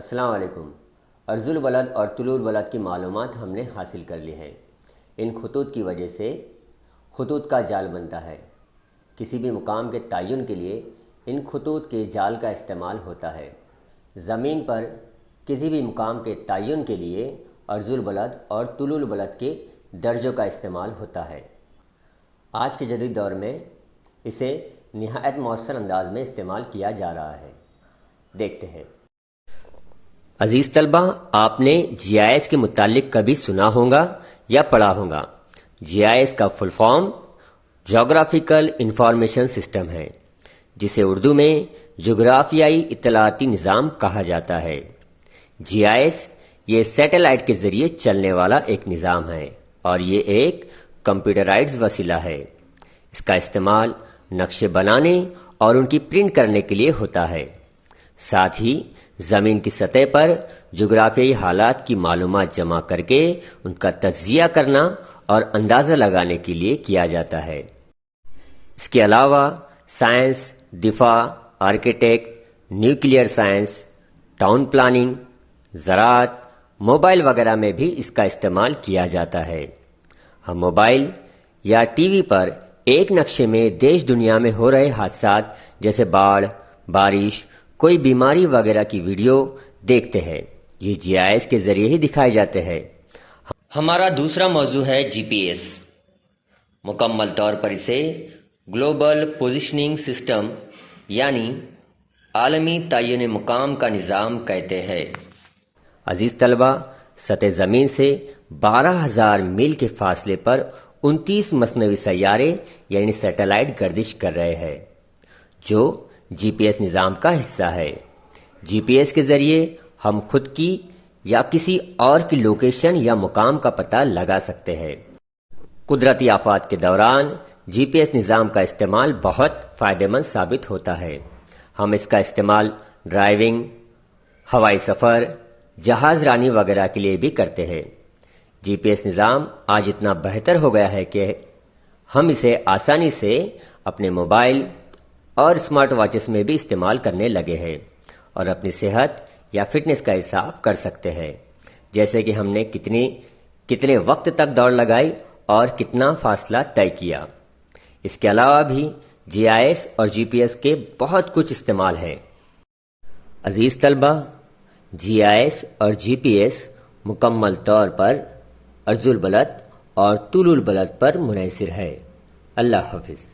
السلام علیکم۔ عرض البلد اور طول البلد کی معلومات ہم نے حاصل کر لی ہیں۔ ان خطوط کی وجہ سے خطوط کا جال بنتا ہے۔ کسی بھی مقام کے تعین کے لیے ان خطوط کے جال کا استعمال ہوتا ہے۔ زمین پر کسی بھی مقام کے تعین کے لیے عرض البلد اور طول البلد کے درجوں کا استعمال ہوتا ہے۔ آج کے جدید دور میں اسے نہایت مؤثر انداز میں استعمال کیا جا رہا ہے۔ دیکھتے ہیں۔ عزیز طلبہ، آپ نے جی آئی ایس کے متعلق کبھی سنا ہوگا یا پڑھا ہوگا۔ جی آئی ایس کا full form geographical information system ہے، جسے اردو میں جغرافیائی اطلاعاتی نظام کہا جاتا ہے۔ جی آئی ایس یہ سیٹلائٹ کے ذریعے چلنے والا ایک نظام ہے اور یہ ایک کمپیوٹرائزڈ وسیلہ ہے۔ اس کا استعمال نقشے بنانے اور ان کی پرنٹ کرنے کے لیے ہوتا ہے۔ ساتھ ہی زمین کی سطح پر جغرافیائی حالات کی معلومات جمع کر کے ان کا تجزیہ کرنا اور اندازہ لگانے کے لیے کیا جاتا ہے۔ اس کے علاوہ سائنس، دفاع، architect, nuclear science, town planning, زراعت، موبائل وغیرہ میں بھی اس کا استعمال کیا جاتا ہے۔ ہم موبائل یا ٹی وی پر ایک نقشے میں دیش دنیا میں ہو رہے حادثات جیسے باڑھ، بارش، کوئی بیماری وغیرہ کی ویڈیو دیکھتے ہیں۔ یہ جی آئی ایس کے ذریعے ہی دکھائے جاتے ہیں۔ ہمارا دوسرا موضوع ہے جی پی ایس۔ مکمل طور پر اسے گلوبل پوزیشننگ سسٹم یعنی عالمی تعین مقام کا نظام کہتے ہیں۔ عزیز طلبہ، سطح زمین سے 12,000 میل کے فاصلے پر 29 مصنوعی سیارے یعنی سیٹلائٹ گردش کر رہے ہیں، جو جی پی ایس نظام کا حصہ ہے۔ جی پی ایس کے ذریعے ہم خود کی یا کسی اور کی لوکیشن یا مقام کا پتہ لگا سکتے ہیں۔ قدرتی آفات کے دوران جی پی ایس نظام کا استعمال بہت فائدہ مند ثابت ہوتا ہے۔ ہم اس کا استعمال ڈرائیونگ، ہوائی سفر، جہاز رانی وغیرہ کے لیے بھی کرتے ہیں۔ جی پی ایس نظام آج اتنا بہتر ہو گیا ہے کہ ہم اسے آسانی سے اپنے موبائل اور اسمارٹ واچز میں بھی استعمال کرنے لگے ہیں اور اپنی صحت یا فٹنس کا حساب کر سکتے ہیں، جیسے کہ ہم نے کتنے وقت تک دوڑ لگائی اور کتنا فاصلہ طے کیا۔ اس کے علاوہ بھی جی آئی ایس اور جی پی ایس کے بہت کچھ استعمال ہیں۔ عزیز طلبہ، جی آئی ایس اور جی پی ایس مکمل طور پر عرض البلد اور طول البلد پر منحصر ہے۔ اللہ حافظ۔